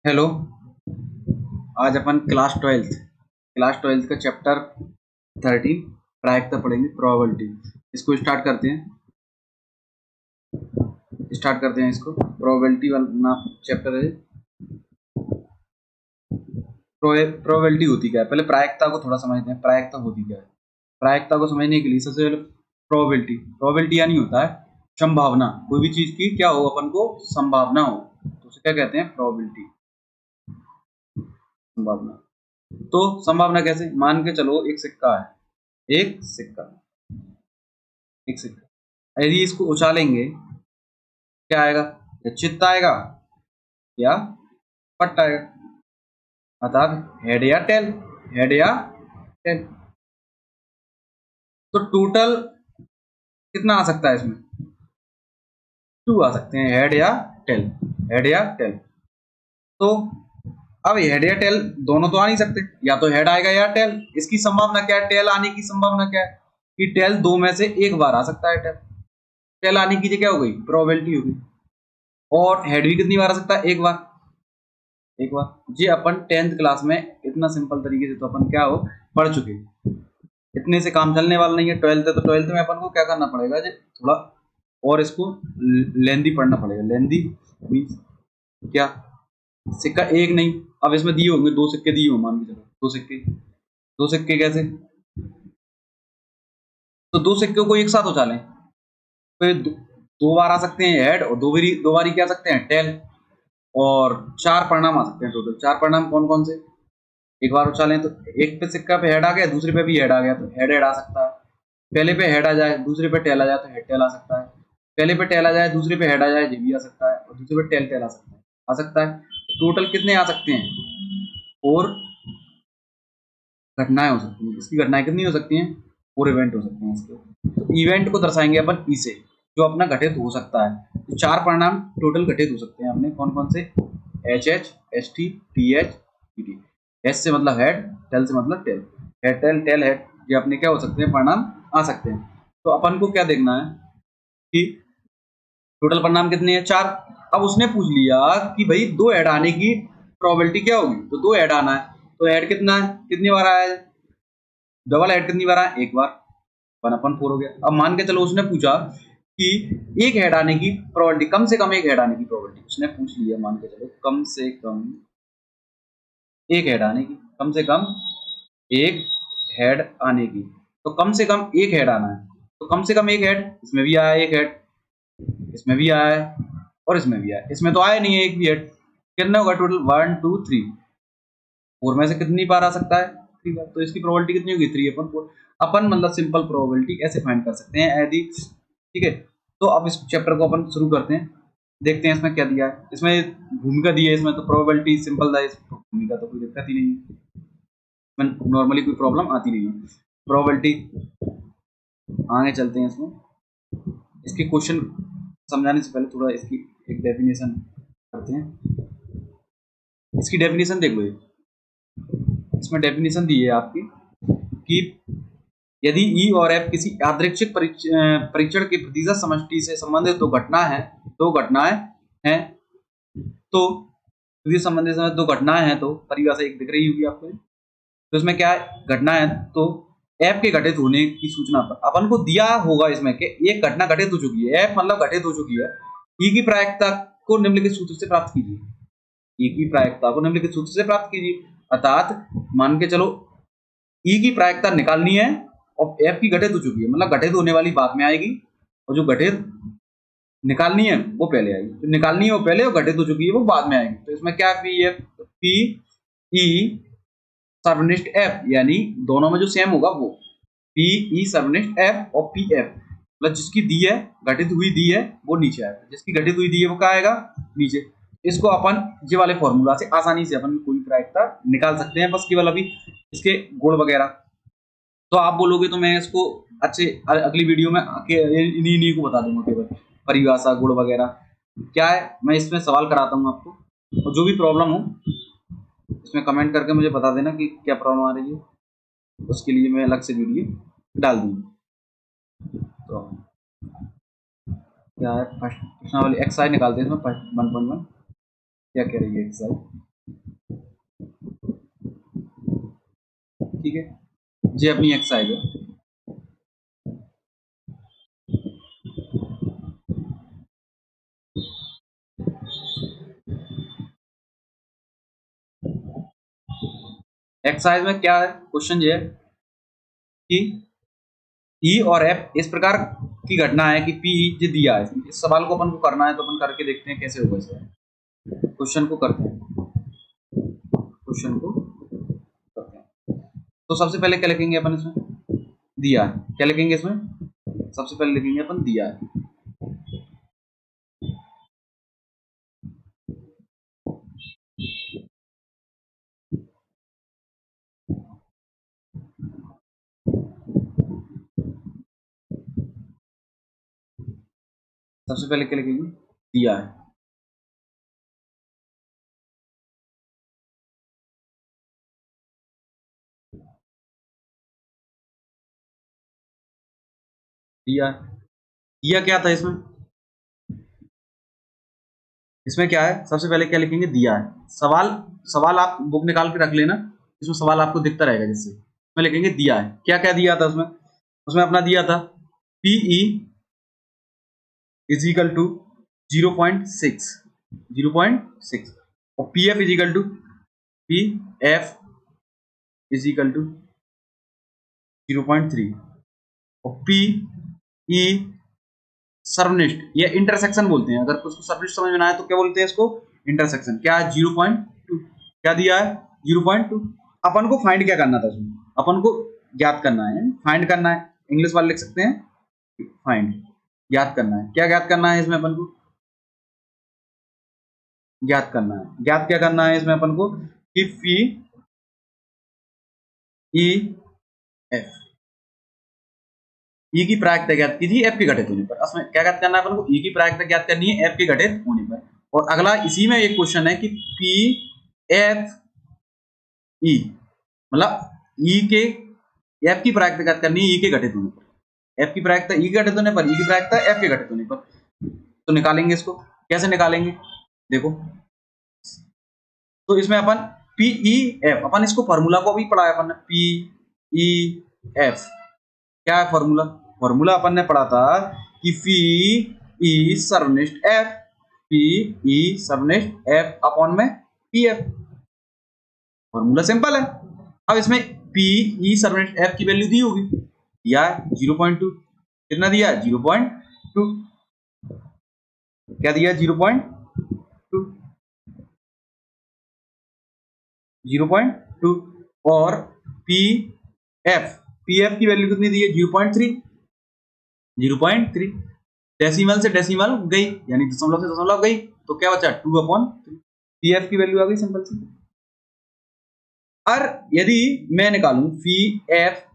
Hello. आज अपन class twelfth का chapter 13 प्रायिकता पढ़ेंगे, प्रोबेबिलिटी। इसको स्टार्ट करते हैं इसको। प्रोबेबिलिटी वाला चैप्टर है। प्रोबेबिलिटी होती क्या है, पहले प्रायिकता को थोड़ा समझते हैं। प्रायिकता होती क्या है। प्रायिकता को समझने के लिए सबसे पहले प्रोबेबिलिटी यानी होता है संभावना। कोई भी चीज की क्या हो, अपन को संभावना हो तो उसे क्या कहते हैं, प्रोबेबिलिटी, संभावना। तो संभावना कैसे, मान के चलो एक सिक्का है, एक सिक्का, यदि इसको उछालेंगे क्या आएगा, या चित्त आएगा या पट्ट आएगा, अर्थात हेड या टेल। तो टोटल कितना आ सकता है इसमें, 2 आ सकते हैं, हेड या टेल। तो अब हेड या टेल दोनों तो आ नहीं सकते, या तो हेड आएगा या टेल। इसकी संभावना क्या है, टेल आने की संभावना क्या है कि टेल 2 में से एक बार आ सकता है। टेल आने की क्या हो गई, प्रोबेबिलिटी हो गई। और हेड भी कितनी बार आ सकता है, एक बार। जी अपन 10th क्लास में इतना सिंपल तरीके से तो अपन क्या हो पढ़ चुके, इतने से काम चलने वाला नहीं है। 12th है तो 12th में अपन को क्या करना पड़ेगा जी, थोड़ा और इसको लेंदी पढ़ना पड़ेगा। लेंदी मीन्स क्या, सिक्का एक नहीं, अब इसमें दिए होंगे 2 सिक्के दिए होंगे, मान के चलो 2 सिक्के कैसे, तो 2 सिक्के को एक साथ उछालें तो ये 2 बार आ सकते हैं हेड, और 2 बारी क्या आ सकते हैं, टेल। और 4 परिणाम आ सकते हैं टोटल। 4 परिणाम कौन कौन से, एक बार उछालें तो एक पे सिक्का पे हेड आ गया, दूसरे पे भी हेड आ गया तो हेड आ सकता है। पहले पे हेड आ जाए दूसरे पे टेल आ जाए तो हेड टेल आ सकता है। पहले पे टेल आ जाए दूसरे पे हेड आ जाए, ये भी आ सकता है। और दूसरे पे टेल आ सकता है। टोटल कितने आ सकते हैं, और घटनाएं हो सकती हैं। इसकी घटनाएं कितनी हो सकती हैं, 4 इवेंट हो सकते हैं इसके। तो इवेंट को दर्शाएंगे अपन ई से, जो अपना घटित हो सकता है। तो 4 परिणाम टोटल घटित हो सकते हैं अपने, कौन कौन से, HH, ST, TH, PT। S से मतलब हेड, टेल से मतलब टेल। हेड, ये अपने क्या हो सकते हैं, परिणाम आ सकते हैं। तो अपन को क्या देखना है कि टोटल परिणाम कितने हैं, 4। अब उसने पूछ लिया कि भाई 2 हेड आने की प्रोबेबिलिटी क्या होगी, तो 2 हेड आना है। तो हेड कितना है, कितनी बार आया है, डबल हेड कितनी बार आया, एक बार, 1/4 हो गया। अब मान के चलो उसने पूछा कि एक हेड आने की प्रोबेबिलिटी, कम से कम एक हेड आने की प्रोबेबिलिटी उसने पूछ लिया। मान के चलो कम से कम एक हेड आने की, कम से कम एक हेड आने की। तो कम से कम एक हेड आना है, तो कम से कम एक हेड, इसमें भी आया एक हेड, इसमें भी आया है, और इसमें भी आया। इसमें तो आया नहीं है एक भी हेड। कितना होगा टोटल, 1 2 3, 4 में से कितनी बार आ सकता है, 3 बार। तो इसकी प्रोबेबिलिटी कितनी होगी, 3/4। अपन मतलब सिंपल प्रोबेबिलिटी ऐसे फाइंड कर सकते हैं यदि, ठीक है। तो अब इस चैप्टर को अपन शुरू करते हैं, देखते हैं इसमें क्या दिया है। इसमें भूमिका दी है, इसमें तो प्रोबेबिलिटी सिंपल था, इस भूमिका तो कोई दिक्कत ही नहीं है, नॉर्मली कोई प्रॉब्लम आती नहीं है प्रोबेबिलिटी। आगे चलते हैं इसमें, इसके क्वेश्चन समझाने से पहले थोड़ा इसकी एक डेफिनेशन करते हैं। इसकी डेफिनेशन देख लो, इसमें डेफिनेशन दी है आपकी कि यदि ई और एफ किसी यादृच्छिक परीक्षण की प्रतिशत समष्टि से संबंधित दो घटनाएं हैं, तो प्रतिशत संबंधित दो घटनाएं हैं, तो परिभाषा एक दिख रही होगी आपको। तो इसमें क्या है, घटना है तो एफ के घटित होने की सूचना पर अपन को दिया होगा इसमें कि एक घटना घटित हो चुकी है, एफ मतलब घटित हो चुकी है। ई की प्रायिकता को निम्नलिखित सूत्र से प्राप्त कीजिए। ई की प्रायिकता को निम्नलिखित सूत्र से प्राप्त कीजिए, अर्थात मान के चलो ई की प्रायिकता निकालनी है, और एफ की घटित हो चुकी है, मतलब घटित होने वाली बाद में आएगी, और जो घटित निकालनी है वो पहले आएगी। तो निकालनी है वो पहले, और घटित हो चुकी है वो बाद में आएगी। तो इसमें क्या पी एफ, पी ई सर्वनिष्ठ एफ, यानी दोनों में जो सेम होगा वो पी ई सर्वनिष्ठ एफ, और पी एफ मतलब जिसकी दी है, घटित हुई दी है, वो नीचे आएगा। जिसकी घटित हुई दी है वो क्या आएगा, नीचे। इसको अपन ये वाले फॉर्मूला से आसानी से अपन कोई प्रायिकता निकाल सकते हैं, बस केवल अभी इसके गुण वगैरह तो आप बोलोगे तो मैं इसको अच्छे अगली वीडियो में इन्हीं को बता दूंगा, केवल परिभाषा गुण वगैरह क्या है मैं इसमें सवाल कराता हूँ आपको। और जो भी प्रॉब्लम हो इसमें कमेंट करके मुझे बता देना कि क्या प्रॉब्लम आ रही है, उसके लिए मैं अलग से वीडियो डाल दूंगा। तो क्या है, फर्स्ट वाली एक्सरसाइज निकालते हैं इसमें 1.1 क्या कह रही है एक्सरसाइज। ठीक है, ये अपनी एक्सरसाइज है। एक्सरसाइज में क्या है, क्वेश्चन ये है कि ई और एफ इस प्रकार की घटना है कि पी ये दिया है। इस सवाल को अपन को करना है, तो अपन करके देखते हैं कैसे होगा इसे। क्वेश्चन को करते हैं, क्वेश्चन को करते हैं। तो सबसे पहले क्या लिखेंगे अपन इसमें, दिया है। क्या लिखेंगे इसमें, सबसे पहले लिखेंगे अपन दिया है। सबसे पहले क्या लिखेंगे, दिया है। दिया है, दिया क्या था इसमें, इसमें क्या है, सबसे पहले क्या लिखेंगे, दिया है। सवाल, सवाल आप बुक निकाल के रख लेना, इसमें सवाल आपको दिखता रहेगा। जिससे इसमें लिखेंगे दिया है, क्या क्या दिया था उसमें, उसमें अपना दिया था पीई इज इक्वल टू 0.6 और P F is equal to is equal to 0.3 और पी ई सर्वनिष्ठ, ये इंटरसेक्शन बोलते हैं। अगर उसको सर्वनिष्ठ समझ में ना आए तो क्या बोलते हैं इसको, इंटरसेक्शन। क्या है, 0.2, क्या दिया है 0.2। अपन को फाइंड क्या करना था उसमें, अपन को ज्ञात करना है, फाइंड करना है। इंग्लिश वाले लिख सकते हैं फाइंड, ज्ञात करना है। क्या ज्ञात करना है इसमें अपन को, ज्ञात करना है। ज्ञात क्या करना है इसमें अपन को, कि पी ई एफ, ई की प्रायिकता ज्ञात कीजिए एफ के घटित होने पर। इसमें क्या ज्ञात करना है अपन को, ई की प्रायिकता ज्ञात करनी है एफ के घटित होने पर। और अगला इसी में एक क्वेश्चन है कि पी एफ ई, मतलब ई के एफ की प्रायिकता ज्ञात करनी है ई के घटित होने पर। एफ की प्रायिकता ई के घटित होने पर, ई की प्रायिकता एफ के घटित होने पर। तो निकालेंगे इसको, कैसे निकालेंगे देखो। तो इसमें अपन पीई एफ, अपन इसको फॉर्मूला को भी पढ़ा है अपन ने, पीई एफ क्या है फॉर्मूला, फॉर्मूला अपन ने पढ़ा था कि फी ई सर्वनिष्ठ एफ, पी ई सर्वनिष्ठ एफ अपॉन में पी एफ। फॉर्मूला सिंपल है। अब इसमें पी ई सर्वनिष्ठ एफ की वैल्यू दी होगी, दिया है 0.2। कितना दिया है 0.2, क्या दिया 0.2, 0.2। और पी एफ की वैल्यू कितनी दी है 0.3, 0.3। डेसिमल से डेसिमल गई, यानी दशमलव से दशमलव गई, तो क्या बचा 2/3। पी एफ की वैल्यू आ गई सिंपल सी। और यदि मैं निकालूं फी एफ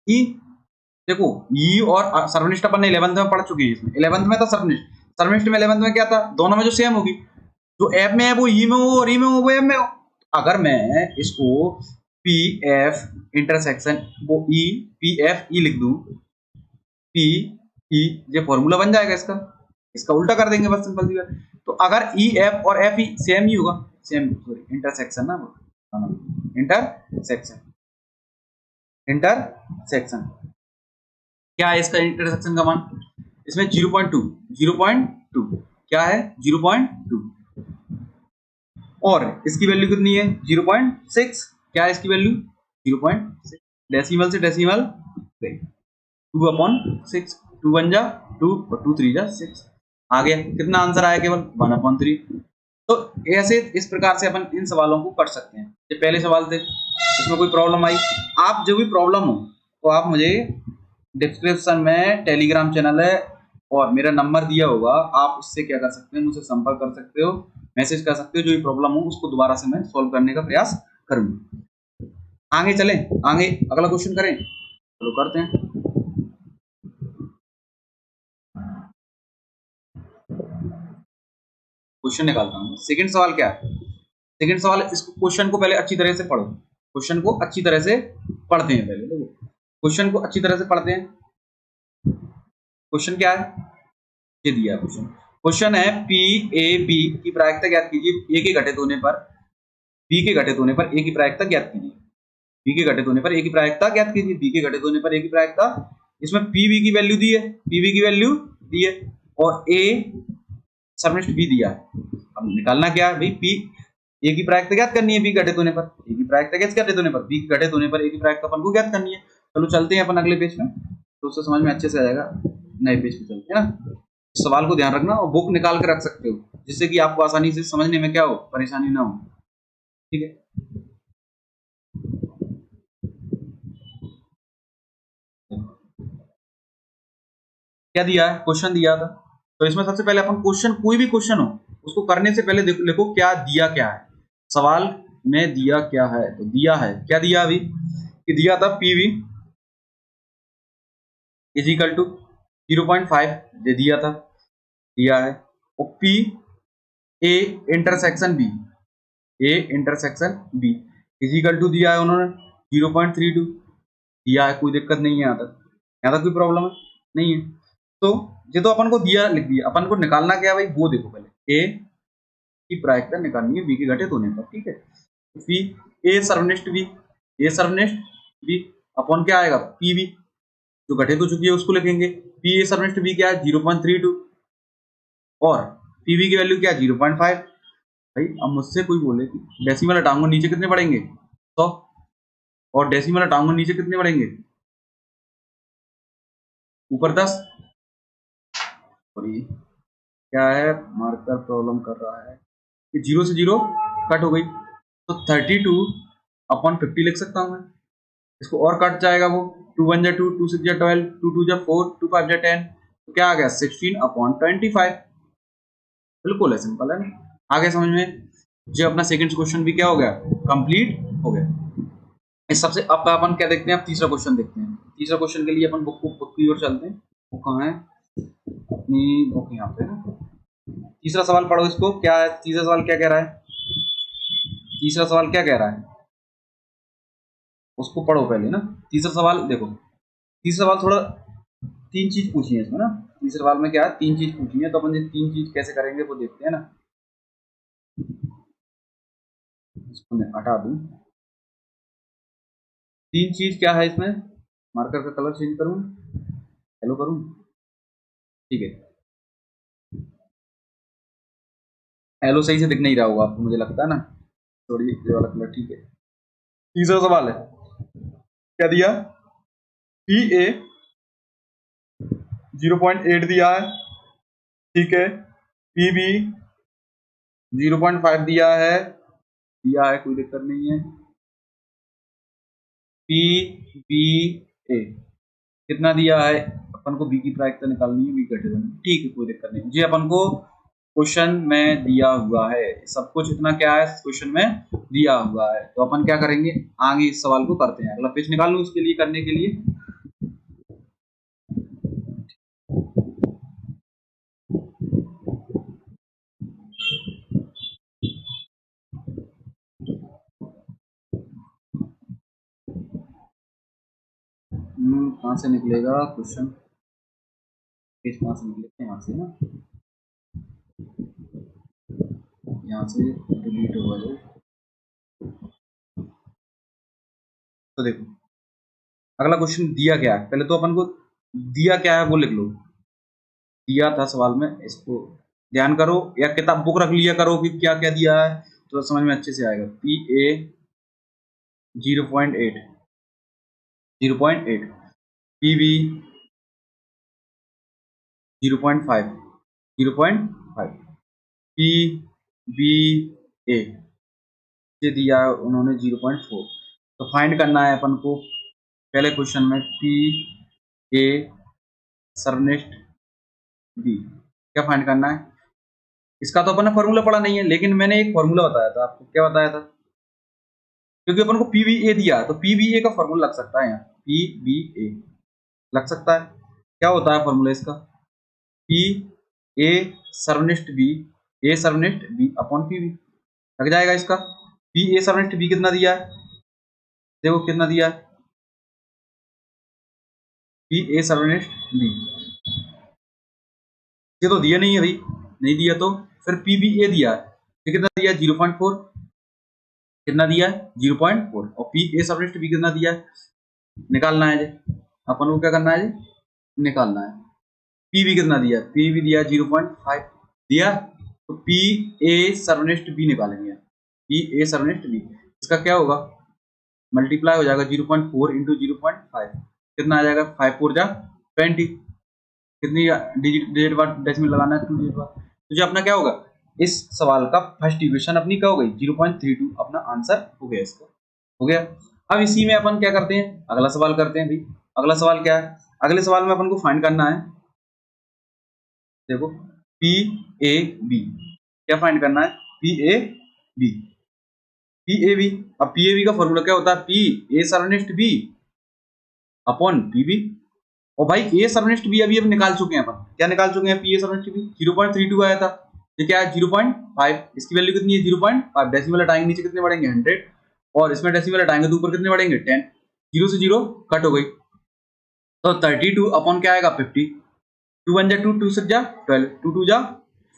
ई, देखो ई और सर्वनिष्ठ अपन ने 11th में पढ़ चुके हैं। इसमें 11th में था सर्वनिष्ठ, सर्वनिष्ठ में 11th में क्या था, दोनों में जो सेम होगी, जो एफ में है वो ई में हो और ई में हो वो एफ में हो। अगर मैं इसको पी एफ इंटरसेक्शन वो ई, पी एफ ई लिख दूं, पी ई, ये फॉर्मूला बन जाएगा इसका, इसका उल्टा कर देंगे बस सिंपल सी बात। तो अगर ई एफ और एफ ई सेम ही होगा, सेम सॉरी इंटरसेक्शन ना, इंटरसेक्शन, इंटरसेक्शन क्या है इसका इंटरसेक्शन का मान, इसमें 0.2, 0.2 क्या है 0.2 और इसकी वैल्यू कितनी है 0.6, क्या है इसकी वैल्यू 0.6। डेसिमल से डेसिमल 2/6, 2 बन जा 2 और 2 3 जा 6 आ गया। कितना आंसर आया, केवल 1/3। तो ऐसे इस प्रकार से अपन इन सवालों को कर सकते हैं। ये पहले सवाल थे, इसमें कोई प्रॉब्लम आई, आप जो भी प्रॉब्लम हो तो आप मुझे डिस्क्रिप्शन में टेलीग्राम चैनल है और मेरा नंबर दिया होगा, आप उससे क्या कर सकते हैं, मुझसे संपर्क कर सकते हो, मैसेज कर सकते हो। जो भी प्रॉब्लम हो उसको दोबारा से मैं सॉल्व करने का प्रयास करूंगा। आगे चलें, आगे अगला क्वेश्चन करें, चलो करते हैं। क्वेश्चन निकालता हूं। सेकंड सवाल क्या है, सेकंड सवाल, इस क्वेश्चन को पहले अच्छी तरह से पढ़ो, क्वेश्चन को अच्छी तरह से पढ़ते हैं। पहले देखो क्वेश्चन को अच्छी तरह से पढ़ते हैं। क्वेश्चन क्या है, ये दिया क्वेश्चन, क्वेश्चन है पी ए बी की प्रायिकता ज्ञात कीजिए, ए के घटित होने पर बी के घटित होने पर ए की प्रायिकता ज्ञात कीजिए। बी के घटित होने पर ए की प्रायिकता ज्ञात कीजिए। बी के घटित होने पर ए की प्रायिकता, इसमें पी बी की वैल्यू दी है, पी बी की वैल्यू दी है और ए सर्वनिष्ठ बी दिया है। अब निकालना क्या है भाई, पी ए की प्रायिकता ज्ञात करनी है बी घटित होने पर, ए की प्रायिकता कैसे घटित होने पर, बी घटित होने पर ए की प्रायिकता अपन को ज्ञात करनी है। चलो चलते हैं अपन अगले पेज में, तो उससे समझ में अच्छे से आ जाएगा। नए पेज पे चलते हैं ना, इस सवाल को ध्यान रखना और बुक निकाल के रख सकते हो, जिससे कि आपको आसानी से समझने में क्या हो, परेशानी ना हो। ठीक है, क्या दिया है, क्वेश्चन दिया था। तो इसमें सबसे पहले अपन क्वेश्चन, कोई भी क्वेश्चन हो उसको करने से पहले लिखो क्या दिया, क्या है सवाल में दिया क्या है। तो दिया है, क्या दिया अभी कि दिया था पीवी इज इक्वल टू 0.5 दे दिया था, दिया है। और P A intersection B, A intersection B is equal to दिया है उन्होंने 0.32 दिया है। कोई दिक्कत नहीं है, यहाँ तक कोई प्रॉब्लम है नहीं है। तो ये तो अपन को दिया, लिख दिया। अपन को निकालना क्या है भाई, वो देखो पहले ए की प्रायिकता निकालनी है बी के घटित होने पर। ठीक है, पी ए सर्वनिष्ठ बी, ए सर्वनिष्ठ बी अपॉन क्या आएगा पी बी, जो घटित हो चुकी है उसको लिखेंगे। पी ए सर्वनिष्ठ बी क्या है 0.32 और पी बी की वैल्यू क्या है 0.5। भाई अब मुझसे कोई बोले कि डेसिमल हटाऊंगा नीचे कितने पड़ेंगे 100, और डेसिमल हटाऊंगा नीचे कितने पड़ेंगे ऊपर 10। और ये क्या है, मार्कर प्रॉब्लम कर रहा है कि 0 से 0 कट हो गई, तो 32 अपॉन 50 लिख सकता हूं मैं। इसको और कट जाएगा वो, 2 1 जा 2, 2 6 जा 12, 2 2 जा 4, 2 5 जा 10, तो क्या आ गया 16 अपॉन 25। बिल्कुल है, सिंपल है ना, आगे समझ में। जो अपना सेकंड क्वेश्चन भी क्या हो गया, कंप्लीट हो गया। इस सबसे अब अपन क्या देखते हैं, अब तीसरा क्वेश्चन देखते हैं। तीसरा क्वेश्चन के लिए अपन बुक की ओर चलते हैं। वो कहाँ है अपनी बुक, यहाँ पे ना। तीसरा सवाल पढ़ो इसको, क्या है तीसरा सवाल, क्या कह रहा है, तीसरा सवाल क्या कह रहा है उसको पढ़ो पहले ना। तीसरा सवाल देखो, तीसरा सवाल थोड़ा तीन चीज पूछी है इसमें ना। तीसरे सवाल में क्या है, तीन चीज पूछी है, तो अपन ये तीन चीज कैसे करेंगे वो देखते हैं ना। इसको मैं हटा दूं, तीन चीज क्या है इसमें, मार्कर का कलर चेंज करूं, हेलो करूं, ठीक है। हेलो सही से दिख नहीं रहा होगा आपको, मुझे लगता है ना, थोड़ी ये वाला कलर ठीक है। तीसरा सवाल है, क्या दिया, पी ए 0.8 दिया है, ठीक है। पी बी 0.5 दिया है, कोई दिक्कत नहीं है। पी बी ए कितना दिया है, अपन को बी की प्रायिकता निकालनी है, बी घटित होनी, ठीक है कोई दिक्कत नहीं। जी अपन को क्वेश्चन में दिया हुआ है, सब कुछ इतना क्या है क्वेश्चन में दिया हुआ है, तो अपन क्या करेंगे आगे इस सवाल को करते हैं। अगला पेज निकाल लूं उसके लिए, करने के लिए कहाँ से निकलेगा क्वेश्चन, पेज कहाँ से निकलेगा, यहाँ से ना, यहाँ से डिलीट होगा जो। तो देखो अगला क्वेश्चन दिया क्या है, पहले तो अपन को दिया क्या है वो लिख लो, दिया था सवाल में, इसको ध्यान करो या किताब बुक रख लिया करो कि क्या क्या दिया है, तो समझ में अच्छे से आएगा। P A 0.8, 0.8, P B 0.5, 0.5, P B A से दिया है उन्होंने 0.4। तो फाइंड करना है अपन को पहले क्वेश्चन में, पी ए सर्वनिष्ठ बी, क्या फाइंड करना है। इसका तो अपन ने फॉर्मूला पढ़ा नहीं है, लेकिन मैंने एक फॉर्मूला बताया था आपको, क्या बताया था, क्योंकि अपन को पीवीए दिया तो पीवीए का फॉर्मूला लग सकता है यहाँ, पीवीए लग सकता है। क्या होता है फॉर्मूला इसका, पी ए सर्वनिष्ठ बी, ए सर्वनिष्ठ बी अपॉन पीवी लग जाएगा इसका। पी ए सर्वनिष्ठ बी कितना दिया है, देखो कितना दिया है, पी ए सर्वनिष्ठ बी, ये तो दिया नहीं है भाई, नहीं दिया तो फिर पी बी ए दिया है, ये कितना दिया 0.4, कितना दिया है 0.4 और पी ए सबनेस्ट बी कितना दिया है निकालना है जी। अपन को क्या करना है जी निकालना है। पी बी कितना दिया है पी बी दिया 0.5 दिया तो पी ए सबनेस्ट बी निकालेंगे। पी ए सबनेस्ट बी इसका क्या होगा मल्टीप्लाई हो जाएगा 0.4 इंटू 0.5 कितना आ जाएगा 5 4 जा 20 कितनी डिजिट बाद डेसिमल लगाना है 2 डिजिट बाद। तो जो अपना क्या होगा इस सवाल का फर्स्ट इक्वेशन अपनी क्या हो गई 0.32 अपना आंसर हो गया इसका हो गया। अब इसी में अपन क्या करते हैं अगला सवाल करते हैं भाई। अगला सवाल क्या है अगले सवाल में अपन को फाइंड करना है देखो पी ए बी क्या फाइंड करना है P A B P A B. अब पी ए बी का फॉर्मूला क्या होता है पी ए सबनेस्ट बी अपॉन पी बी और भाई ए सबनेस्ट बी अभी हम निकाल चुके हैं अपन क्या निकाल चुके हैं पी ए सबनेस्ट बी 0.32 आया था ये क्या है 0.5 इसकी वैल्यू कितनी है 0.5 डेसिमल हटाएंगे नीचे कितने बढ़ेंगे 100 और इसमें डेसिमल हटाएंगे तो ऊपर कितने बढ़ेंगे 10 0 से 0 कट हो गई तो 32 अपॉन क्या आएगा 50 2 1 जा 2 2 6 जा 12 2 2 जा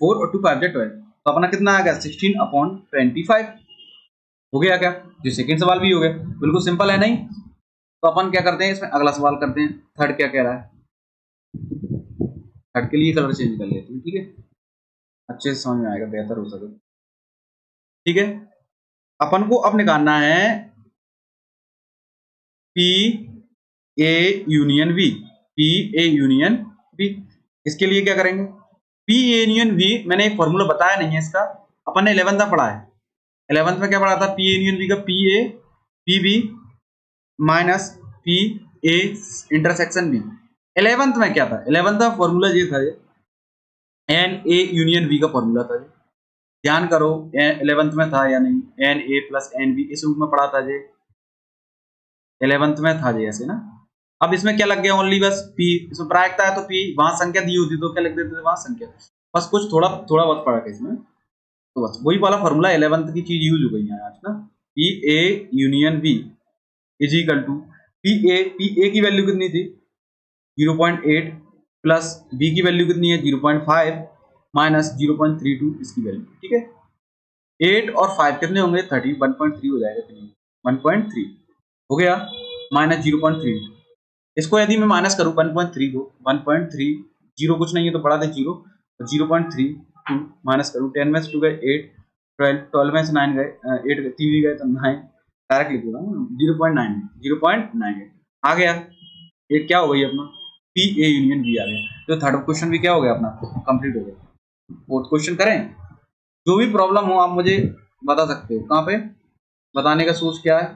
4 और 2 5 जा 12 तो अपना कितना आ गया 16 अपॉन 25 हो गया क्या जो सेकंड सवाल भी हो गया बिल्कुल सिंपल है नहीं। तो अपन क्या करते हैं इसमें अगला सवाल करते हैं थर्ड क्या कह रहा है थर्ड के लिए कलर चेंज कर लेते हैं ठीक है अच्छे से समझ में आएगा बेहतर हो सके ठीक है। अपन को अब निकालना है P A union B P A union B इसके लिए क्या करेंगे पी ए यूनियन बी मैंने एक फॉर्मूला बताया नहीं है इसका अपन ने 11th में पढ़ा है 11th में क्या पढ़ा था पी ए यूनियन बी का P A P B minus P A intersection B 11th में क्या था 11th का फॉर्मूला ये था एन ए यूनियन बी का फॉर्मूला था ध्यान करो 11th में था या नहीं N A plus N B इस रूप में पढ़ा था 11th में था ऐसे ना। अब इसमें क्या लग गया ओनली बस पी इसमें प्रायिकता है तो पी वहां संख्या दी होती तो क्या लिख देते थे वहां संख्या बस कुछ थोड़ा बहुत फर्क है इसमें तो बस वही वाला फॉर्मूला 11th की चीज यूज हो गई है आज ना P A union B is equal to P A की वैल्यू कितनी थी 0.8 प्लस बी की वैल्यू कितनी है 0.5 माइनस 0.32 इसकी वैल्यू ठीक है 8 और 5 कितने होंगे 30 1.3 हो जाएगा 1.3 हो गया माइनस 0.3 इसको यदि मैं माइनस करूँ 1.3 को 1.3 जीरो कुछ नहीं है तो बढ़ा दे 0 तो 0.3 माइनस करूँ 10 में से 2 गए 8 12 में से 9 गए 8 3 भी गए तो 9 डायरेक्ट लिख दूंगा 0.9 आ गया ये क्या हो गई अपना पी ए यूनियन बी आ गया तो थर्ड क्वेश्चन भी क्या हो गया अपना कंप्लीट हो गया। फोर्थ क्वेश्चन करें जो भी प्रॉब्लम हो आप मुझे बता सकते हो कहाँ पे बताने का सोर्स क्या है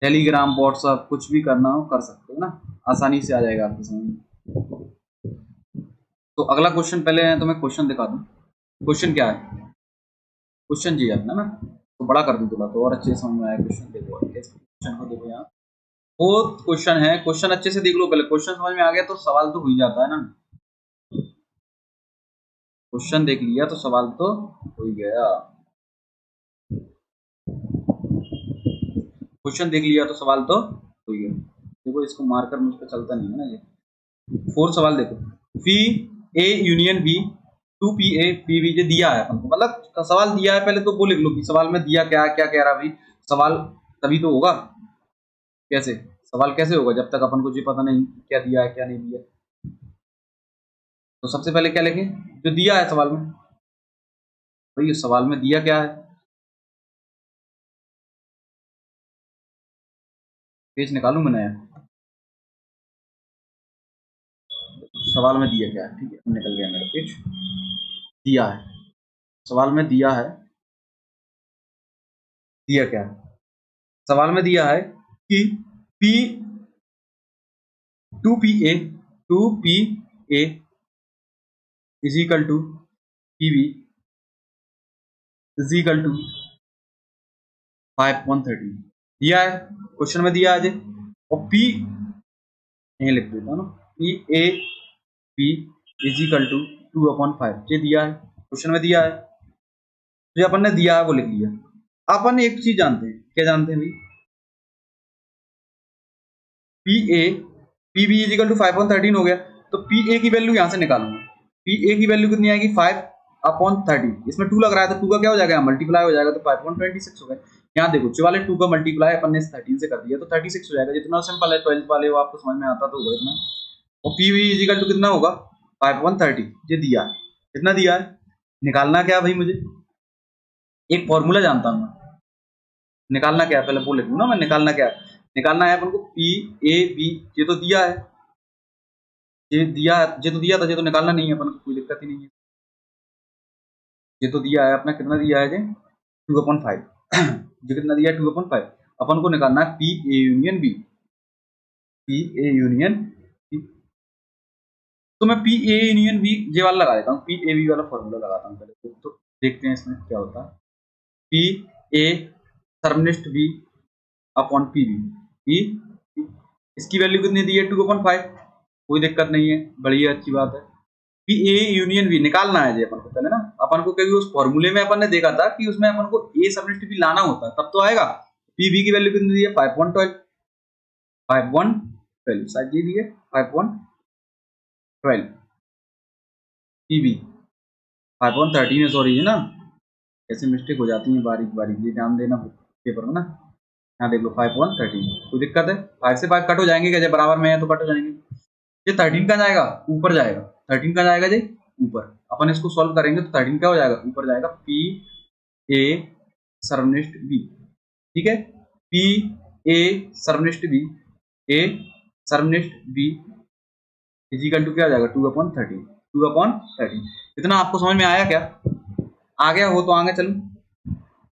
टेलीग्राम व्हाट्सएप कुछ भी करना हो कर सकते हो ना आसानी से आ जाएगा आपके समझ। तो अगला क्वेश्चन पहले तो मैं क्वेश्चन दिखा दूं क्वेश्चन क्या है क्वेश्चन जी अपना ना तो बड़ा कर दूं थोड़ा तो और अच्छे से समझ में आया क्वेश्चन देखो क्वेश्चन को देखो यहाँ फोर्थ क्वेश्चन है क्वेश्चन अच्छे से देख लो पहले क्वेश्चन समझ में आ गया तो सवाल तो हो ही जाता है ना क्वेश्चन देख लिया तो सवाल तो हो ही गया क्वेश्चन देख लिया तो सवाल तो हो गया। देखो इसको मारकर मुझ पर चलता नहीं है ना ये फोर्थ सवाल देखो P A union B 2 P A P B दिया है अपन को मतलब सवाल दिया है पहले तो वो लिख लो कि सवाल में दिया क्या क्या कह रहा भाई सवाल तभी तो होगा कैसे सवाल कैसे होगा जब तक अपन को ये पता नहीं क्या दिया है क्या नहीं दिया। तो सबसे पहले क्या लिखें जो दिया है सवाल में भाई सवाल में दिया क्या है पेज निकालूं मैं नया सवाल में दिया क्या है ठीक है निकल गया मेरा पेज दिया है सवाल में दिया है दिया क्या है सवाल में दिया है कि P 2PA is equal to PB is equal to 5.13 दिया है क्वेश्चन में दिया है और P यहीं लिख देता हूँ ना PAB इज इक्वल टू 2/5 ये दिया है क्वेश्चन में दिया है जो अपन ने दिया है वो लिख लिया। अपन एक चीज जानते हैं क्या जानते हैं भाई PB इज इक्वल टू 5.13 हो गया तो PA की वैल्यू यहां से निकालूंगा PA की वैल्यू कितनी आएगी 5 अपॉन 30, इसमें 2 लग रहा है तो 2 का क्या हो जाएगा, मल्टीप्लाई हो जाएगा तो 5.26 हो गए। यहाँ देखो चवाले 2 का मल्टीप्लाई अपन ने 13 से कर दिया तो 36 हो जाएगा। जितना सिंपल है, 12th वाले वो आपको समझ में आता तो होगा इतना। और पी वी इजिकल टू कितना होगा, 5/30 ये दिया है। कितना दिया है, निकालना क्या है भाई, मुझे एक फॉर्मूला जानता हूँ मैं। निकालना क्या है पहले बोल लेता हूँ ना मैं, निकालना क्या है, निकालना है अपन को पी ए बी, ये तो दिया है, ये दिया है, ये तो दिया था, ये तो निकालना नहीं है अपन को, कोई दिक्कत ही नहीं है। ये तो दिया है अपना, कितना दिया है ये 2/5 जो कितना दिया है 2/5। अपन को निकालना है P A union B, P A union B. तो मैं पी ए यूनियन बी ये वाला लगा देता हूँ, पी ए बी वाला फॉर्मूला लगाता हूँ पहले तो देखते हैं इसमें क्या होता है। पी ए सरमनिस्ट B upon P B, P इसकी वैल्यू कितनी दी है 2/5, कोई दिक्कत नहीं है, बढ़िया अच्छी बात है। पी ए यूनियन बी निकालना है जी अपन को पहले ना, अपन को क्योंकि उस फॉर्मूले में अपन ने देखा था कि उसमें अपन को ए सबनेस्ट बी लाना होता है तब तो आएगा। पी बी की वैल्यू कितनी दी है 5/12, 5/12 शायद ये दी है 5/12, पी बी 5/13 है, सॉरी है ना, ऐसे मिस्टेक हो जाती है बारीक बारीक, ये ध्यान देना पेपर में ना। यहाँ देख लो 5/13, कोई दिक्कत है, 5 से 5 कट हो जाएंगे क्या, जब बराबर में है तो कट हो जाएंगे। ये 13 का जाएगा ऊपर जाएगा, 13 का जाएगा जी ऊपर, अपन इसको सॉल्व करेंगे तो 13 क्या हो जाएगा ऊपर जाएगा, पी ए सरमनिस्ट बी, ठीक है, पी ए सरमनिस्ट बी, ए सरमनिस्ट बी इजिकल टू क्या हो जाएगा 2/13, 2/13। इतना आपको समझ में आया क्या, आ गया हो तो आगे चलो।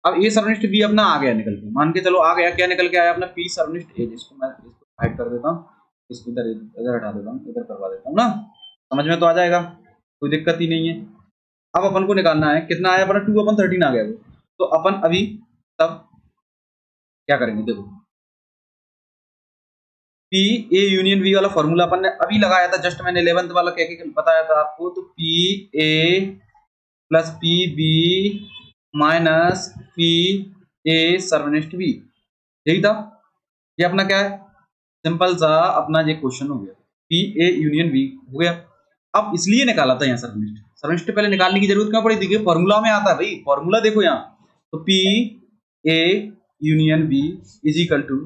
अब ए सरनिष्ठ बी अपना आ गया निकल के, मान के चलो आ गया, क्या निकल के आया अपना पी सरनिष्ठ ए, जिसको मैं इसको हाइड कर देता हूँ, इसको इधर इधर हटा देता हूँ, इधर करवा देता हूँ ना, समझ में तो आ जाएगा, कोई दिक्कत ही नहीं है। अब अपन को निकालना है कितना आया अपना 2/13 आ गया वो, तो अपन अभी तब क्या करेंगे, देखो पी ए यूनियन बी वाला फॉर्मूला अपन ने अभी लगाया था, जस्ट मैंने 11th वाला कह के बताया था आपको, तो P A plus P B minus P A सरवनिष्ठ बी, यही था। ये अपना क्या है, सिंपल सा अपना ये क्वेश्चन हो गया, पी ए यूनियन बी हो गया। अब इसलिए निकाला था यहाँ सरवनिष्ठ, सरवनिष्ठ पहले निकालने की जरूरत क्यों पड़ी थी, फॉर्मूला में आता है भाई, फॉर्मूला देखो यहाँ, तो P A union B is equal to,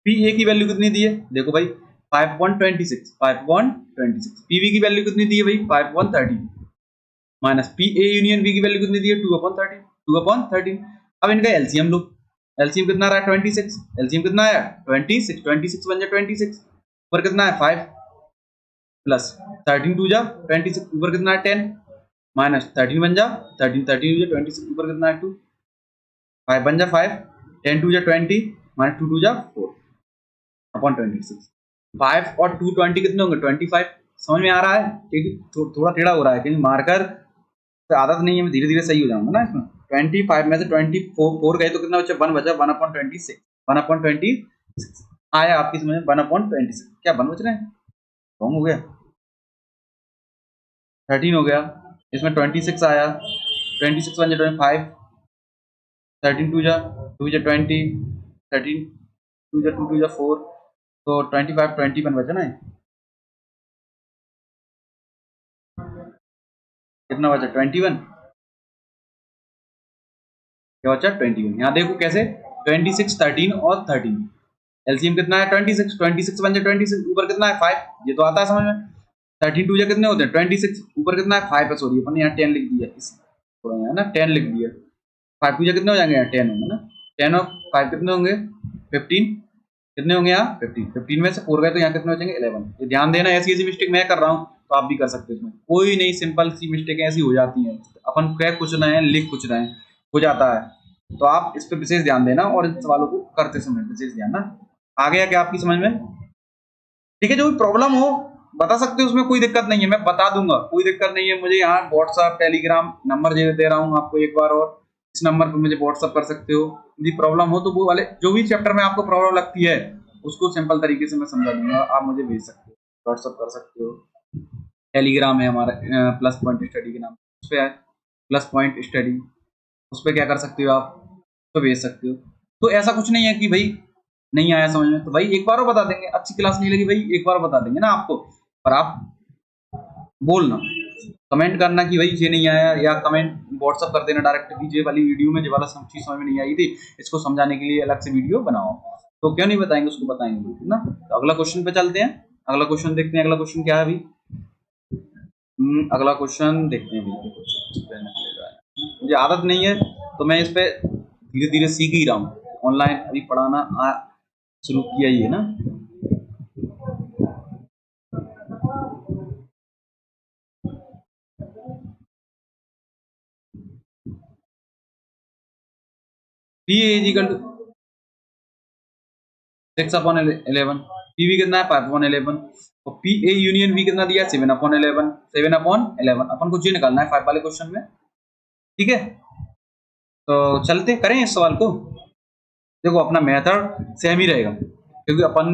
P A की वैल्यू कितनी दी है देखो भाई 5/26, 5/26, पीवी की वैल्यू कितनी दी है भाई 5/13, minus P A union B की वैल्यू कितनी दी है 2/13, 2/13। अब इनका एलसीएम लो, एलसीएम कितना रहा है 26, एलसीएम कितना आया 26, 26 बन जाए 26, ऊपर कितना है 5 प्लस 13 2 जा 26, ऊपर कितना है 10 माइनस 13 बन जा 13, 13 जा 26, ऊपर कितना है 2, 5 बन जा 5, 10 2 जा 20 माइनस 2 2 जा 4 अपॉन 26, 5 और 2 20 कितने होंगे 25। समझ में आ रहा है, क्योंकि थोड़ा टेढ़ा हो रहा है क्योंकि मार्कर से आदत नहीं है, मैं धीरे धीरे सही हो जाऊंगा ना इसमें। 25 में से 24 गए तो कितना बचा 1 बचा, 1/26, 1/26 आया आपकी समझ में, 1/26 क्या 1 बच रहे हैं, रॉन्ग हो गया, 13 हो गया, इसमें 26 आया, 26 1 जा 25, 13 2 जा 20, 13 2 जा 2 2 जा 4, तो 25 21 बचा ना, कितना बचा 21, क्या बचा 21। यहाँ देखो कैसे 26 13 और 13, एलसीएम कितना है 26, 26 बन जाए 26, ऊपर कितना है 5, ये तो आता है समझ में, 13 2 जा कितने होते हैं 26, ऊपर कितना है 5 है, सॉरी अपन यहाँ 10 लिख दिया, थोड़ा यहाँ ना 10 लिख दिया, 5 2 जा कितने हो जाएंगे यहाँ 10 होंगे ना, 10 और 5 कितने होंगे 15, कितने होंगे यहाँ 15, 15 में से 4 गए तो यहाँ कितने हो जाएंगे 11। ये ध्यान देना, ऐसी ऐसी मिस्टेक मैं कर रहा हूँ तो आप भी कर सकते हो, इसमें कोई नहीं, सिंपल सी मिस्टेक ऐसी हो जाती हैं, अपन कह कुछ रहे हैं लिख कुछ रहे हैं, हो जाता है, तो आप इस पर विशेष ध्यान देना और इन सवालों को करते समय विशेष ध्यान ना। आ गया क्या आपकी समझ में, ठीक है, जो भी प्रॉब्लम हो बता सकते हो, उसमें कोई दिक्कत नहीं है, मैं बता दूंगा, कोई दिक्कत नहीं है। मुझे यहाँ व्हाट्सएप टेलीग्राम नंबर दे रहा हूँ आपको एक बार, और इस नंबर पर मुझे व्हाट्सएप कर सकते हो, यदि प्रॉब्लम हो तो वो वाले जो भी चैप्टर में आपको प्रॉब्लम लगती है उसको सिंपल तरीके से मैं समझा दूंगा, आप मुझे भेज सकते हो, व्हाट्सएप कर सकते हो, टेलीग्राम है हमारा प्लस पॉइंट स्टडी के नाम, उस पर प्लस पॉइंट स्टडी, उस पर क्या कर सकते हो आप, तो भेज सकते हो। तो ऐसा कुछ नहीं है कि भाई नहीं आया समझ में, तो भाई एक बार और बता देंगे, अच्छी क्लास नहीं लगी भाई एक बार बता देंगे ना आपको, पर आप बोलना कमेंट करना कि भाई ये नहीं आया, या कमेंट व्हाट्सअप कर देना डायरेक्ट कि ये वाली वीडियो में जो वाला चीज समझ में नहीं आई थी, इसको समझाने के लिए अलग से वीडियो बनाओ। तो क्यों नहीं बताएंगे, उसको बताएंगे ना। तो अगला क्वेश्चन पे चलते हैं, अगला क्वेश्चन देखते हैं। अगला क्वेश्चन क्या है अभी? अगला क्वेश्चन देखते हैं मुझे आदत नहीं है तो मैं इस पे धीरे धीरे सीख ही रहा हूँ। ऑनलाइन अभी पढ़ाना शुरू किया ही है ना। P is equal to 6/11। P भी कितना है? 5/11। और पी ए यूनियन बी कितना दिया? 7/11। 7/11 अपन को जी निकालना है 5 वाले क्वेश्चन में। ठीक है, तो चलते करें इस सवाल को। देखो अपना मेथड सेम ही रहेगा, क्योंकि अपन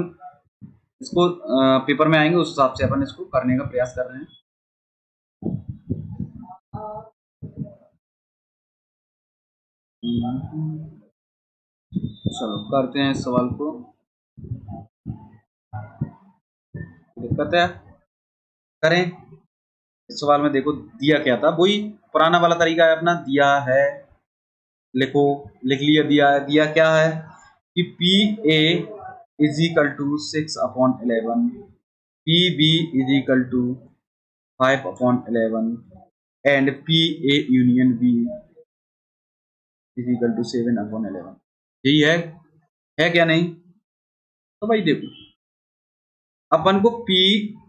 इसको पेपर में आएंगे उस हिसाब से अपन इसको करने का प्रयास कर रहे हैं। चलो करते हैं इस सवाल को। दिक्कत है, करें। इस सवाल में देखो दिया क्या था, वही पुराना वाला तरीका है अपना। दिया है, लिखो, लिख लिया। दिया क्या है कि P A is equal to 6/11, P B is equal to 5/11 and P A union B is equal to 7/11। यही है क्या? नहीं तो भाई देखो, अपन को पी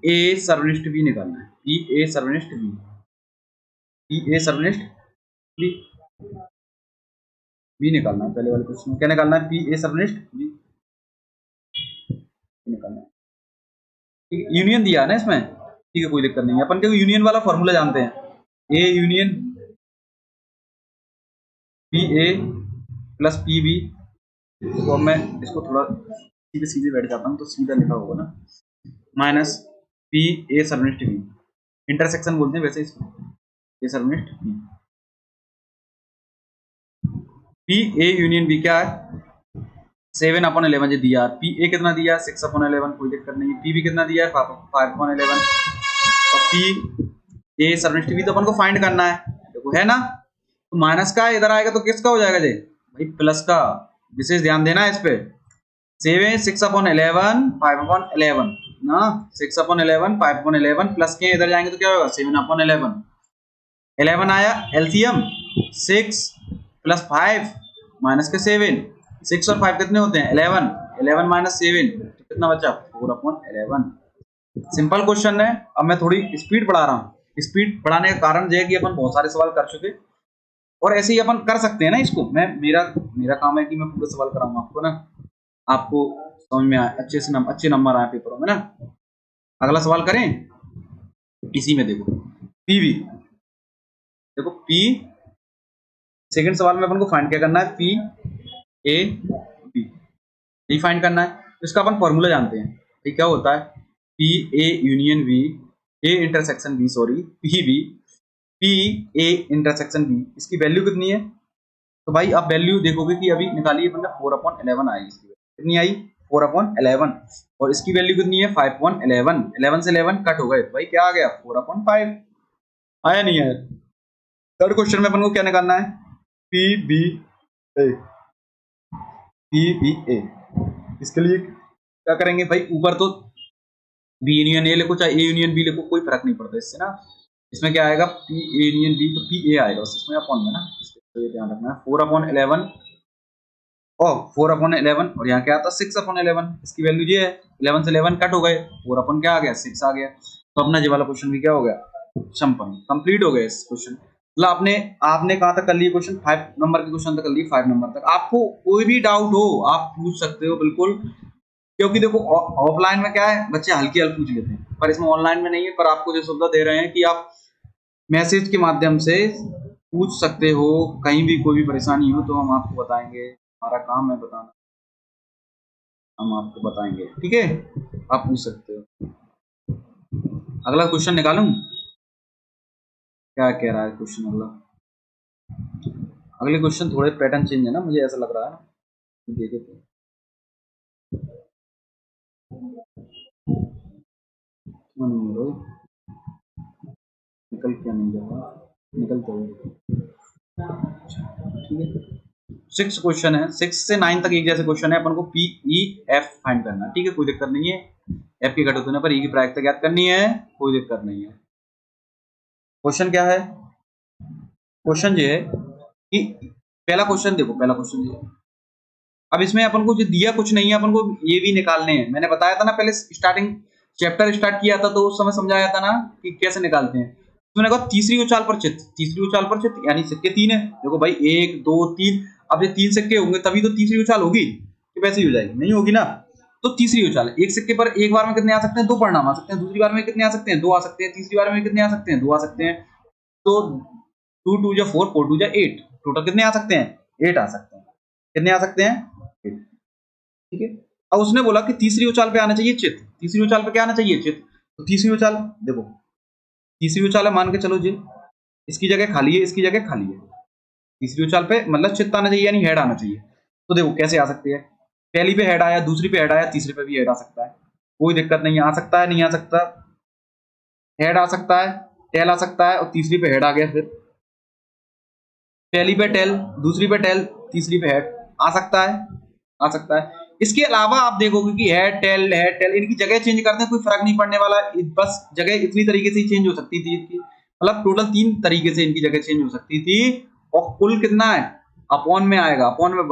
ए सर्वनिष्ठ बी निकालना है। पी ए सर्वनिष्ठ बी, पी ए सर्वनिष्ठ बी बी निकालना है। पहले वाले क्वेश्चन में क्या निकालना है? पी ए सर्वनिष्ठ बी निकालना है। ठीक है, यूनियन दिया है ना इसमें, ठीक है, कोई दिक्कत नहीं है। अपन को यूनियन वाला फॉर्मूला जानते हैं। A union P A plus P B. तो अब मैं इसको थोड़ा सीधे सीधे बैठ जाता हूँ तो सीधा लिखा होगा ना, माइनस पी ए सर्वनिष्ठ बी, इंटरसेक्शन बोलते हैं वैसे इसको, ए सर्वनिष्ठ B. P A union B क्या है? 7/11 जो दिया। पी ए कितना दिया? 6/11, कोई दिक्कत नहीं है। पी बी कितना दिया है? 5/11। और पी ए सर्वनिष्ठ बी तो अपन को फाइंड करना है, देखो है ना। तो माइनस का इधर आएगा तो किसका हो जाएगा जी? भाई प्लस का। विशेष ध्यान देना है इस पे। 6/11 5/11 ना, 6/11 5/11 प्लस के इधर जाएंगे तो क्या होगा? 7/11। 11 आया एलसीएम, 6 प्लस 5 माइनस के 7। 6 और 5 कितने होते हैं? 11। 11 माइनस 7 तो कितना बचा? 4/11। सिंपल क्वेश्चन है। अब मैं थोड़ी स्पीड बढ़ा रहा हूँ। स्पीड बढ़ाने का कारण यह है कि अपन बहुत सारे सवाल कर चुके, और ऐसे ही अपन कर सकते हैं ना इसको। मैं मेरा मेरा काम है कि मैं पूरे सवाल कराऊंगा आपको ना, आपको समझ में आए, अच्छे नंबर आए पेपरों में ना। अगला सवाल करें इसी में। देखो पी भी, देखो पी, सेकंड सवाल में अपन को फाइंड क्या करना है? पी ए बी, यही फाइंड करना है। तो इसका अपन फॉर्मूला जानते हैं। ये क्या होता है? P A union B, A intersection B, sorry P B, P A intersection B, इसकी वैल्यू कितनी है? तो भाई आप वैल्यू देखोगे कि अभी निकाली है 4/11 आई। इसकी कितनी आई? 4/11। और इसकी वैल्यू कितनी है? 5/11। 11 से 11 कट हो गए तो भाई क्या आ गया? 4/5 आया। नहीं आया? थर्ड क्वेश्चन में अपन को क्या निकालना है? पी बी ए, पी बी ए। इसके लिए क्या करेंगे भाई? ऊपर तो बी यूनियन ए लिखो चाहे ए यूनियन बी लिखो, कोई फर्क नहीं पड़ता इससे ना। इसमें क्या आएगा? पी ए यूनियन बी, तो पी ए आएगा बस, इसमें अपॉन में ना, तो ये ध्यान रखना है। 4/11 और 4/11 और यहाँ क्या आता? 6/11। इसकी वैल्यू ये है, 11 से 11 कट हो गए, 4 अपन क्या आ गया? 6 आ गया। तो अपना ये वाला क्वेश्चन भी क्या हो गया? संपन्न, कंप्लीट हो गया इस क्वेश्चन। मतलब आपने आपने कहाँ तक कर लिया क्वेश्चन? 5 नंबर के क्वेश्चन तक कर लिए, 5 नंबर तक। आपको कोई भी डाउट हो आप पूछ सकते हो बिल्कुल, क्योंकि देखो ऑफलाइन में क्या है, बच्चे हल्की हल्की पूछ लेते हैं, पर इसमें ऑनलाइन में नहीं है। पर आपको जो सुविधा दे रहे हैं कि आप मैसेज के माध्यम से पूछ सकते हो, कहीं भी कोई भी परेशानी हो तो हम आपको बताएंगे। हमारा काम है बताना, हम आपको बताएंगे। ठीक है, आप पूछ सकते हो। अगला क्वेश्चन निकालूं? क्या कह रहा है क्वेश्चन अगला? अगले क्वेश्चन थोड़े पैटर्न चेंज है ना, मुझे ऐसा लग रहा है। देखे तो निकल क्या नहीं जाएगा, निकल तो ठीक है। 6 क्वेश्चन है, 6 से 9 तक एक जैसे क्वेश्चन है। अपन को पी ई एफ फाइंड करना है, ठीक है, कोई दिक्कत नहीं है। एफ की घटक होने पर ई की प्रायिकता ज्ञात करनी है, कोई दिक्कत नहीं है। क्वेश्चन क्या है? क्वेश्चन ये है कि पहला क्वेश्चन देखो, पहला क्वेश्चन ये, अब इसमें अपन को जो दिया कुछ नहीं है, अपन को ये भी निकालने हैं। मैंने बताया था ना पहले स्टार्टिंग चैप्टर स्टार्ट किया था तो उस समय समझाया था ना कि कैसे निकालते हैं। तो मैंने कहा तीसरी उछाल पर चित्त, तीसरी उछाल पर चित्त यानी सिक्के 3 है। देखो भाई 1 2 3, अब ये 3 सिक्के होंगे तभी तो तीसरी उछाल होगी, कि वैसे ही हो जाएगी, नहीं होगी ना। तो तीसरी उछाल, एक सिक्के पर एक बार में कितने आ सकते हैं? 2 परिणाम आ सकते हैं। दूसरी बार में कितने आ सकते हैं? 2 आ सकते हैं। तीसरी बार में कितने आ सकते हैं? 2 आ सकते हैं। तो 2 2 जा 4, 4 2 जा 8, टोटल कितने आ सकते हैं? 8 आ सकते हैं। कितने आ सकते हैं? 8, ठीक है। अब उसने बोला कि तीसरी उछाल पे आना चाहिए चित्त, तीसरी उछाल पे क्या आना चाहिए? चित्त। तो तीसरी उछाल देखो, तीसरी उछाल है, मान के चलो जी इसकी जगह खाली है, इसकी जगह खाली है। तीसरी उछाल पे मतलब चित्त आना चाहिए यानी हेड आना चाहिए। तो देखो कैसे आ सकती है, पहली पे हेड आया, दूसरी पे हेड आया, तीसरी पे भी हेड आ सकता है, कोई दिक्कत नहीं है। आ सकता है, नहीं आ सकता, हेड आ सकता है, टेल आ सकता है, और तीसरी पे हेड आ गया। फिर पहली पे टेल, दूसरी पे टेल, तीसरी पे हेड आ सकता है, आ सकता है। इसके अलावा आप देखोगे कि हेड टेल इनकी जगह चेंज करते हैं, कोई फर्क नहीं पड़ने वाला, बस जगह इतनी तरीके से ही चेंज हो सकती थी इनकी, मतलब टोटल 3 तरीके से इनकी जगह चेंज हो सकती थी। और कुल कितना है? अपॉन में आएगा, अपॉन में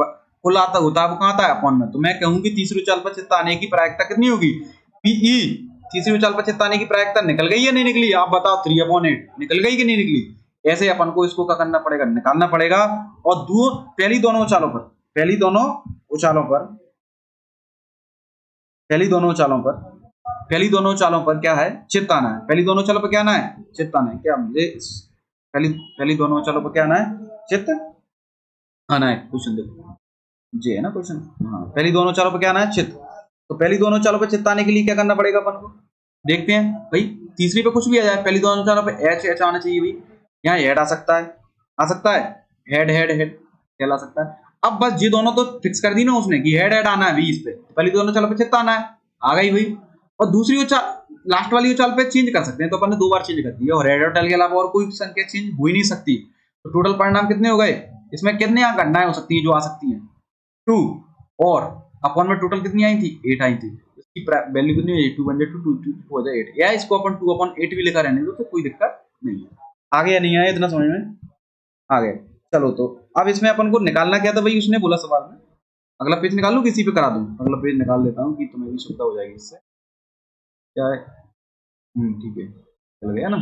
कुल आता होता है, वो कहाँ आता है? अपॉन में। तो मैं कहूँ कि तीसरी उछाल पर चित्त आने की प्रायिकता कितनी होगी? पीई। तीसरी उछाल पर चित्त आने की प्रायिकता निकल गई या नहीं निकली? आप बताओ, 3/8 निकल गई कि नहीं निकली? ऐसे अपन को इसको क्या करना पड़ेगा? निकालना पड़ेगा। और पहली दोनों उछालों पर, पहली दोनों उछालों पर, पहली दोनों उछालों पर, पहली दोनों उछालों पर क्या है? चित्त आना है। पहली दोनों उछालों पर क्या आना है? चित्त आना है। क्या मुझे पहली पहली दोनों उछालों पर क्या आना है? चित्त आना है। क्वेश्चन देखो जी है ना क्वेश्चन, हाँ, पहली दोनों उछालों पर क्या आना है? चित्त। तो पहली दोनों उछालों पर चित्त आने के लिए क्या करना पड़ेगा अपन को? देखते हैं भाई, तीसरी पे कुछ भी आ जाए, पहली दोनों उछालों पे एच एच आना चाहिए भाई। यहाँ हेड आ सकता है, आ सकता है, हेड हेड हेड कहला सकता है। अब बस ये दोनों तो फिक्स कर दी ना उसने कि हेड हेड आना है भी इस पे, तो पहली दोनों उछालों पे चित्त आना है, आ गई भाई। और दूसरी उछाल, लास्ट वाली उछाल पे चेंज कर सकते हैं, तो अपन ने 2 बार चेंज कर दिया, और हेड और टेल के अलावा और कोई संख्या चेंज हो ही नहीं सकती। तो टोटल परिणाम कितने हो गए? इसमें कितने घटनाएं हो सकती है जो आ सकती है? 2। और अपॉन में टोटल कितनी आई थी? 8 आई थी। इसकी वैल्यू कितनी है? 2 बन जाए 2 2 हो जाए 8, या इसको अपन 2/8 भी लिखा रहने दो तो कोई दिक्कत नहीं है। आ गया नहीं आया इतना समझ में? आ गया। चलो तो अब इसमें अपन को निकालना क्या था भाई? उसने बोला सवाल में, अगला पेज निकाल लूं, किसी पे करा दूं? अगला पेज निकाल लेता हूं कि तुम्हें भी सुविधा हो जाएगी इससे। क्या है? ठीक है, चल गया ना।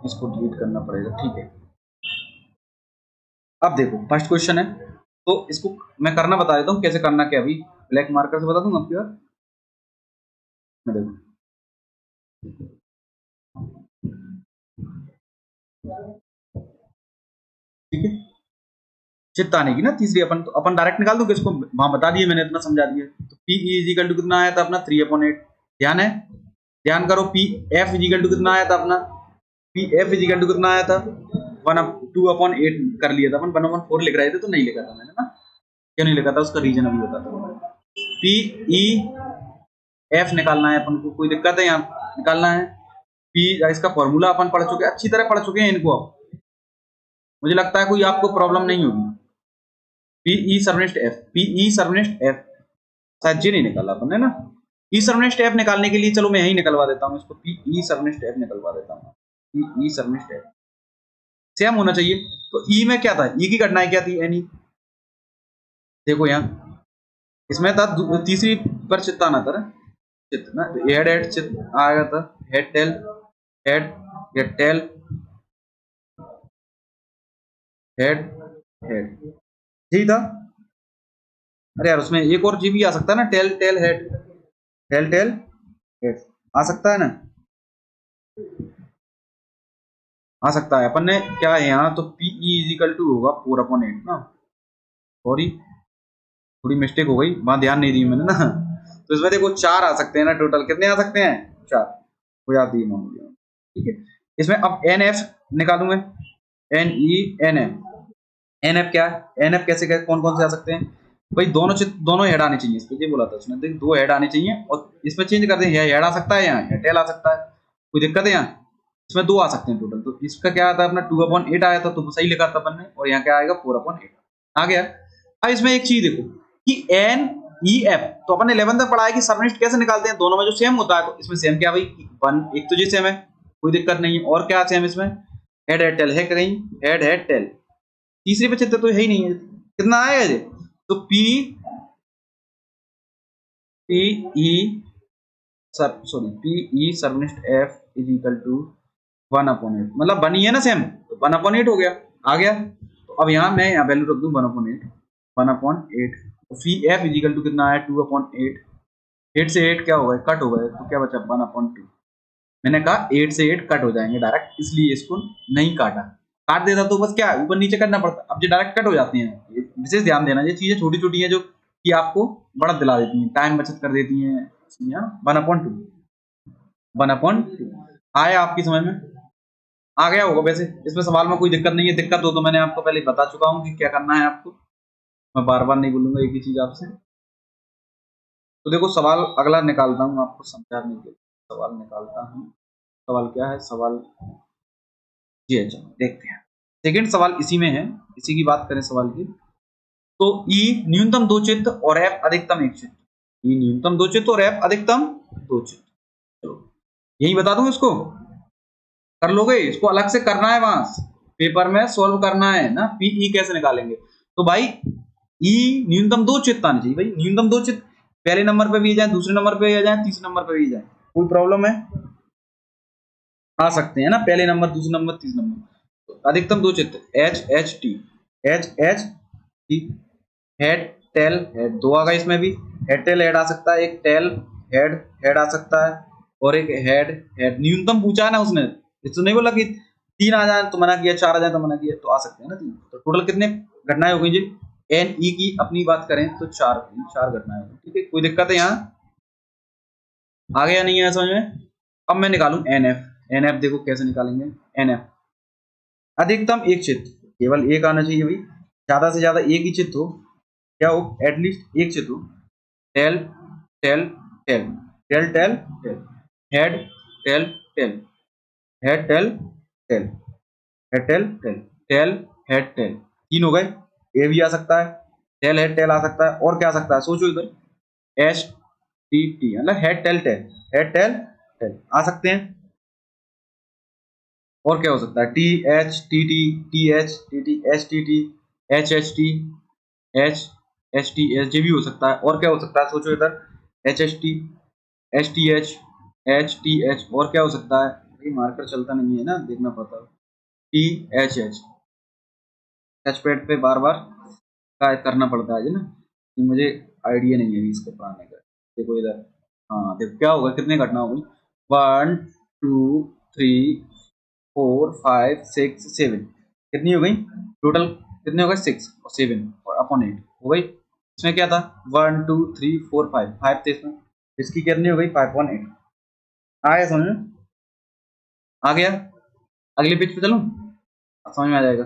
इसको डिलीट करना पड़ेगा, ठीक है। अब देखो फर्स्ट क्वेश्चन है, तो इसको मैं करना बता देता हूँ कैसे करना। क्या अभी ब्लैक मार्कर से बता दूंगा आपकी बार, मैं देखो ठीक है। चित्त आने की ना तीसरी, अपन तो अपन डायरेक्ट निकाल दूंगे इसको, वहां बता दिए मैंने, इतना समझा दिया। तो पी ई इजिकल टू कितना आया था अपना? 3/8। ध्यान है, ध्यान करो। पी एफ इजिकल टू कितना आया था अपना? पी एफ इजिकल टू कितना आया था? 2/8 कर लिया था अपन, 1/4 लिख रहे थे तो नहीं लिखा था मैंने ना। क्यों नहीं लिखा था उसका रीजन अभी बताता हूँ। पी ई एफ निकालना है अपन को, कोई दिक्कत है? यहाँ निकालना है। पी, इसका फॉर्मूला अपन पढ़ चुके, अच्छी तरह पढ़ चुके हैं इनको, अब मुझे लगता है कोई आपको प्रॉब्लम नहीं होगी। पी ई सर्वनिष्ठ एफ, पी ई सर्वनिष्ठ एफ, शायद जी नहीं निकाला अपन ने ना। ई सर्वनिष्ठ एफ निकालने के लिए चलो मैं यही निकलवा देता हूँ इसको, पी ई सर्वनिष्ठ एफ निकलवा देता हूँ। पी ई सर्वनिष्ठ एफ सेम होना चाहिए। तो ई में क्या था? ई की घटनाएं क्या थी? एनी देखो यहाँ इसमें था तीसरी पर चित्त आना था ना, चित्त ना, हेड हेड चित्त आ गया था, हेड टेल, हेड या टेल हेड हेड, ठीक था। अरे यार उसमें एक और जी भी आ सकता है ना, tail tail head, tail tail head आ सकता है ना, आ सकता है। अपन ने क्या है यहाँ, तो पी ई इजिकल टू होगा 4/8 ना, सॉरी थोड़ी मिस्टेक हो गई, वहां ध्यान नहीं दी मैंने ना। तो इसमें देखो 4 आ सकते हैं ना, टोटल कितने आ सकते हैं? 4 हो जाती है मामूली, ठीक है। इसमें अब एन एफ निकालू मैं, N E N F, N F क्या है? एन एफ कैसे, कौन कौन से आ सकते हैं भाई? दोनों हेड आने चाहिए इसमें, ये बोला था उसने, देख 2 हेड आने चाहिए, और इसमें चेंज कर दें, हेड आ सकता है यहाँ, टेल आ सकता है, कोई दिक्कत है यहाँ? इसमें 2 आ सकते हैं टोटल। तो इसका क्या आता है अपना 2/8 आया था, तो सही लिखा था अपन ने, और यहाँ क्या आएगा 4/8 आ गया। अब इसमें एक चीज देखो कि एन ई एफ, तो अपन ने 11th में पढ़ा है कि सबनेस्ट कैसे निकालते हैं, दोनों में जो सेम होता है। तो इसमें सेम क्या भाई, वन एक तो जी सेम है, कोई दिक्कत नहीं है। और क्या सेम इसमें, हेड हेड टेल है कहीं, हेड हेड टेल। तीसरे पे चित्र तो है ही नहीं है, कितना आएगा ये, तो पी पी ई सब सॉरी पी ई सबनेस्ट एफ इज इक्वल टू 1/8, मतलब बनी है ना सेम, तो 1/8 हो गया, आ गया। तो अब यहाँ मैं यहाँ वैल्यू रख दूं 1/8, 1/8। तो फी एफ इज इक्वल टू कितना आया 2/8, 8 से 8 क्या होगा, कट हो गए, तो क्या बचा 1/2। मैंने कहा 8 से 8 कट हो जाएंगे डायरेक्ट, इसलिए इसको नहीं काटा। काट देता तो बस क्या ऊपर नीचे करना पड़ता, अब ये डायरेक्ट कट हो जाती हैं। विशेष ध्यान देना, ये चीजें छोटी छोटी हैं जो कि आपको बढ़त दिला देती हैं, टाइम बचत कर देती हैं। 1/2 आया आपकी समझ में, आ गया होगा वैसे। इसमें सवाल में कोई दिक्कत नहीं है, दिक्कत हो तो मैंने आपको पहले बता चुका हूँ कि क्या करना है आपको, मैं बार बार नहीं बोलूंगा एक ही चीज आपसे। तो देखो सवाल अगला निकालता हूँ आपको समझाने के लिए, सवाल निकालता हूँ। सवाल क्या है, सवाल जी अच्छा देखते हैं। सेकंड सवाल इसी में है, इसी की बात करें सवाल की। तो ई न्यूनतम 2 चित्त और एफ अधिकतम 1 चित्त, ई न्यूनतम 2 चित्त और एफ अधिकतम 2 चित्त। चलो यही बता दूं, इसको कर लोगे, इसको अलग से करना है, वहां पेपर में सॉल्व करना है ना, पीई कैसे निकालेंगे। तो भाई ई न्यूनतम 2 चित्त आने चाहिए भाई, न्यूनतम 2 चित्त पहले नंबर पे भी आ जाए, दूसरे नंबर पे भी आ जाए, तीसरे नंबर पे भी जाए, कोई प्रॉब्लम है, आ सकते हैं ना, पहले नंबर, दूसरे नंबर, तीसरे नंबर। तो अधिकतम 2 चित्त, H H T, H H T, head tail head, 2 आ गए इसमें भी, हेड टेल हेड आ सकता है, एक टेल हेड हेड आ सकता है, और एक हेड हेड। न्यूनतम पूछा है ना उसने, इसको नहीं बोला कि 3 आ जाए तो मना किया, 4 आ जाए तो मना किया, तो आ सकते हैं ना 3। तो टोटल कितने घटनाएं हो गई जी, एन ई की अपनी बात करें तो 4 घटनाएं हो गई, ठीक है, कोई दिक्कत है यहाँ, आ गया नहीं है समझ में। अब मैं निकालूं एन एफ, एन एफ देखो कैसे निकालेंगे, एन एफ अधिकतम 1 चित्त, केवल एक आना चाहिए भाई, ज्यादा से ज्यादा एक ही चित्त हो, क्या हो एटलीस्ट एक चित्त हो। Tail tail tail tail tail tail, head tail tail, head tail tail, head tail tail, tail head tail, 3 हो गए। ए भी आ सकता है, टेल हेड टेल आ सकता है, और क्या आ सकता है सोचो इधर, एच टी टी, मतलब head tail tail, head tail tail आ सकते हैं। और क्या हो सकता है, T H T T, T H T T, H T T, H H T, H H T H, ये भी हो सकता है। और क्या हो सकता है सोचो इधर, H H T, H T H, और क्या हो सकता है, ये मार्कर चलता नहीं है ना, देखना पड़ता है, T H H, touch pad पे बार बार का करना पड़ता है ना, मुझे आइडिया नहीं है इसको पढ़ाने का। देखो इधर, हाँ देखो क्या होगा, कितने घटना होगी, 1 2 3 4 5 6 7, कितनी हो गई टोटल, कितने हो गए 6 और 7 और अपॉन 8 हो गई। इसमें क्या था 1 2 3 4 5, 5 थे इसमें, इसकी कितनी हो गई 5/8। आया समझ में, आ गया। अगले पेज पे चलूं, समझ में आ जाएगा।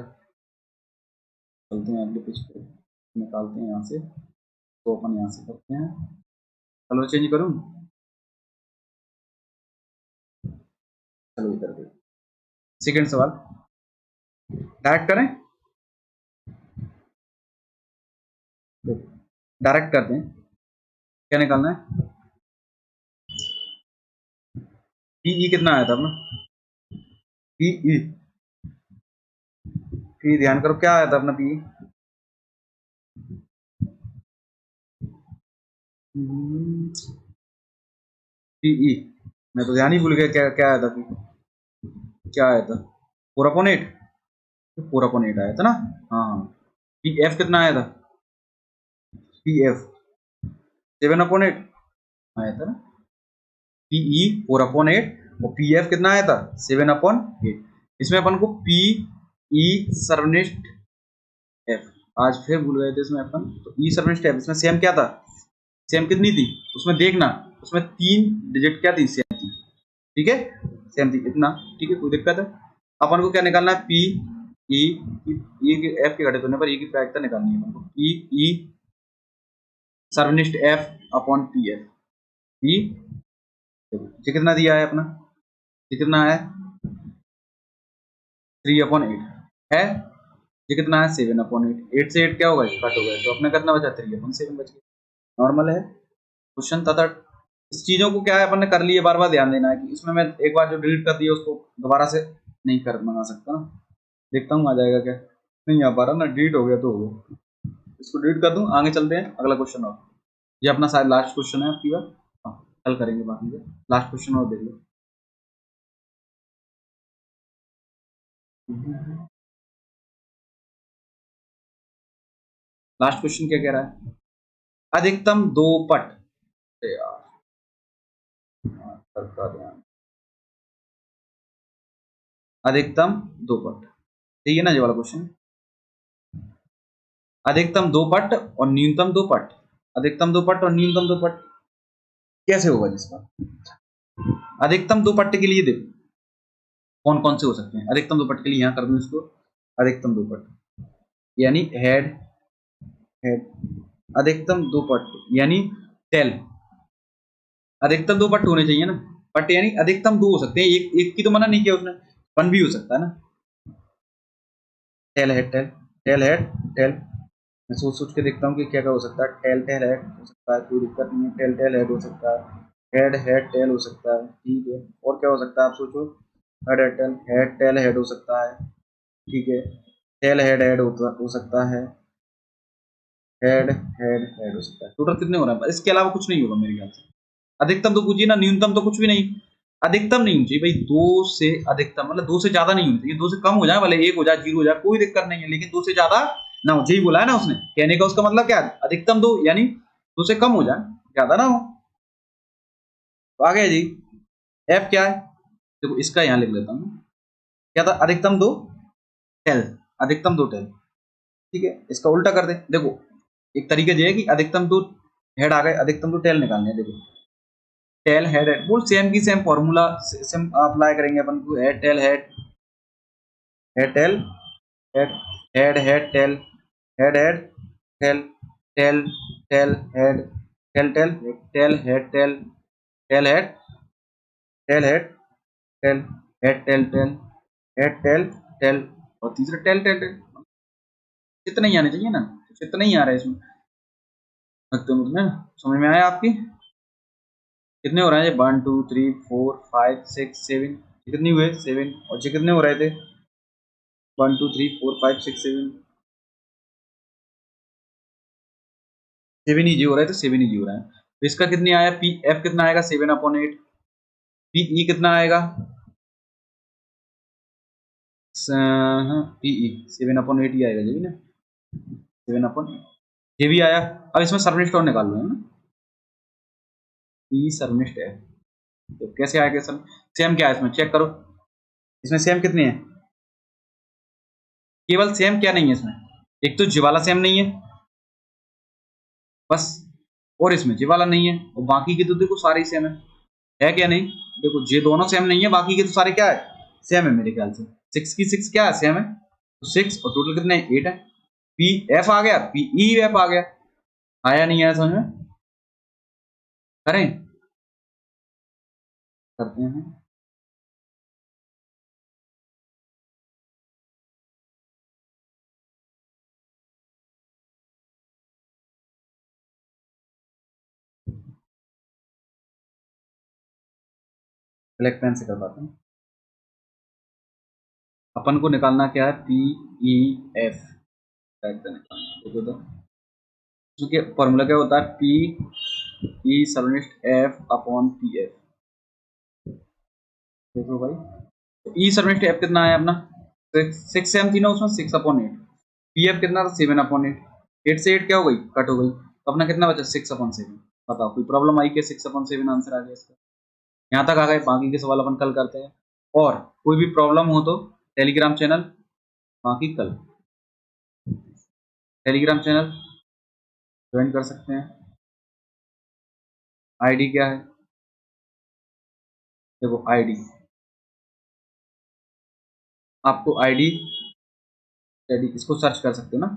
चलते हैं अगले पेज पे, निकालते हैं यहाँ से, तो अपन यहाँ से करते हैं, कलर चेंज करूँ, चलो इधर देखो। सेकंड सवाल डायरेक्ट करें, डायरेक्ट करते हैं, क्या निकालना है, पीई कितना आया था अपना, पीई, पी ध्यान करो क्या आया था अपना पीई, पीई, मैं तो ध्यान ही भूल गया क्या क्या आया था, क्या आया था 4/8, 4/8 आया था ना, हाँ। पी एफ कितना आया था, पी एफ 7/8 आया था ना, पीई 4/8 और पी एफ कितना आया था 7/8। इसमें अपन को पी ई सर्वनिष्ठ एफ, आज फिर भूल गए थे इसमें अपन, तो ई सर्वनिष्ठ एफ, इसमें सेम क्या था, सेम कितनी थी उसमें देखना, उसमें 3 डिजिट क्या थी, सेम थी, ठीक है, सेम थी इतना, ठीक है, कोई दिक्कत है। अपन को क्या निकालना है, पी ई, ई एफ के घटित होने पर ई की प्रायिकता निकालनी है अपन को, पी ई सर्वनिष्ठ F upon P F, P ये कितना दिया है अपना, ये कितना है 3/8 है। ये कितना है 7/8। 8 से 8 क्या होगा कट हो गया, तो अपने कितना बचा 3/7 बच गया। नॉर्मल है क्वेश्चन तथा इस चीजों को क्या है अपन ने कर लिए, बार बार ध्यान देना है कि इसमें मैं एक बार जो डिलीट कर दिया उसको दोबारा से नहीं कर मंगा सकता ना। देखता हूँ आ जाएगा क्या, नहीं आ पा रहा ना, डिलीट हो गया तो हो गया। इसको डिलीट कर दूं, आगे चलते हैं अगला क्वेश्चन। और ये अपना शायद लास्ट क्वेश्चन है आपकी बार, कल करेंगे बाकी का लास्ट क्वेश्चन और देख लो। लास्ट क्वेश्चन क्या कह रहा है, अधिकतम दो पट। अरे यार सबका ध्यान, अधिकतम दो पट, ठीक है ना ये वाला क्वेश्चन। अधिकतम दो पट और न्यूनतम दो पट, अधिकतम दो पट और न्यूनतम दो पट कैसे होगा जिसका। अधिकतम दो पट्ट के लिए देखो कौन कौन से हो सकते हैं। अधिकतम दो पट्ट के लिए यहाँ कर दूं इसको, अधिकतम दो पट्ट यानी हेड, हेड, अधिकतम दो पट्ट यानी टेल। अधिकतम दो पट्ट होने चाहिए ना, पट्ट यानी अधिकतम दो हो सकते हैं, एक एक की तो मना नहीं किया उसने, वन भी हो सकता है ना। Tail head, tail, tail head, tail. मैं सोच सोच के देखता हूँ कि क्या क्या हो सकता है। टेल टेल हेड हो सकता है, कोई दिक्कत नहीं है। टेल टेल हेड हो सकता है, हेड हेड टेल हो सकता है, ठीक है। और क्या हो सकता है आप सोचो, head head tail, head tail head हो सकता है, ठीक है। टेल हेड हेड हो सकता है, हेड हेड हेड हो सकता है। टोटल कितने हो रहे हैं, इसके अलावा कुछ नहीं होगा मेरे ख्याल से। अधिकतम तो पूछिए ना, न्यूनतम तो कुछ भी नहीं। अधिकतम नहीं होनी चाहिए भाई, दो से अधिकतम मतलब दो से ज्यादा नहीं होनी चाहिए। दो से कम हो जाए, भले एक हो जाए, जीरो हो जाए, कोई दिक्कत नहीं है, लेकिन दो से ज्यादा ना हो। यही बोला है ना उसने, कहने का उसका मतलब क्या है, अधिकतम दो यानी दो से कम हो जाए, ज्यादा ना हो। तो आ गया जी। एफ क्या है, देखो इसका यहां लिख लेता हूँ। क्या था, अधिकतम दो टेल, अधिकतम दो टेल, ठीक है। इसका उल्टा कर दे, देखो एक तरीके ये है कि अधिकतम दो हेड आ गए, अधिकतम दो टेल निकालने हैं। देखो टेल हेड हेड बोल, सेम की सेम फॉर्मूला सेम अप्लाई करेंगे अपन को। Head tail head, head tail head, head head tail, head head tail, tail tail head, tail tail tail head tail, tail head, tail head tail, head tail tail, head tail tail, और तीसरा tell tail tell. इतना ही आने चाहिए ना, इतना ही आ रहा है इसमें। समझ में आया आपकी, कितने हो रहे हैं ये, 1 2 3 4 5 6 7, कितनी हुए 7, और ये कितने हो रहे थे 1 2 3 4 5 6 7, 7 इजी हो रहा है, तो 7 इजी हो रहा है। तो इसका कितनी आया, पी एफ कितना आएगा 7/8, पी ई कितना आएगा, पी ई 7/8 ही आएगा जी ना, 7/8 ये भी आया। अब इसमें सरनिष्ठ और निकाल लो है ना, पी सरनिष्ठ है, तो कैसे आएगा सर। सेम क्या है इसमें चेक करो, इसमें सेम कितनी है, केवल सेम क्या नहीं है इसमें, एक तो जी वाला सेम नहीं है बस, और इसमें जी वाला नहीं है, और बाकी के तो देखो सारे सेम है क्या नहीं। देखो ये दोनों सेम नहीं है, बाकी के तो सारे क्या है सेम है मेरे ख्याल से। 6 की 6 क्या है सेम है, तो 6 और टोटल कितने 8 है। पी एफ आ गया, पी ई एफ आ गया, आया नहीं आया समझ में, करें करते हैं। ब्लैक पेन से करवाते हैं। अपन को निकालना क्या है, पी ई एफ, निकालना देखो तो क्योंकि फॉर्मूला क्या होता है, पी ई सरनिष्ठ एफ अपॉन पी एफ। देखो भाई, तो ई सरनिष्ठ एफ कितना है अपना 6 सेम थी ना उसमें, 6/8। पी एफ कितना था 7/8, 8 से 8 क्या हो गई कट हो गई, तो अपना कितना बचा 6/7। बताओ कोई प्रॉब्लम आई क्या, 6/7 आंसर आ गया इसका। यहाँ तक आ गए, बाकी के सवाल अपन कल करते हैं। और कोई भी प्रॉब्लम हो तो टेलीग्राम चैनल, बाकी कल टेलीग्राम चैनल ज्वाइन कर सकते हैं। आईडी क्या है, देखो आईडी, आपको आईडी इसको सर्च कर सकते हो ना,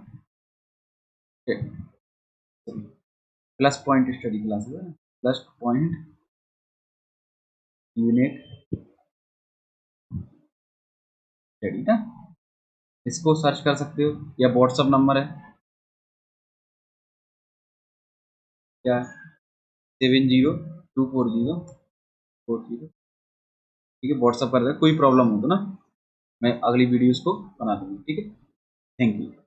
प्लस पॉइंट स्टडी क्लास है, प्लस पॉइंट यूनिट ठीक है, इसको सर्च कर सकते हो, या व्हाट्सअप नंबर है क्या, 70240404, ठीक है, व्हाट्सअप कर दे, कोई प्रॉब्लम हो तो ना मैं अगली वीडियोस को बना दूंगी, ठीक है। Thank you.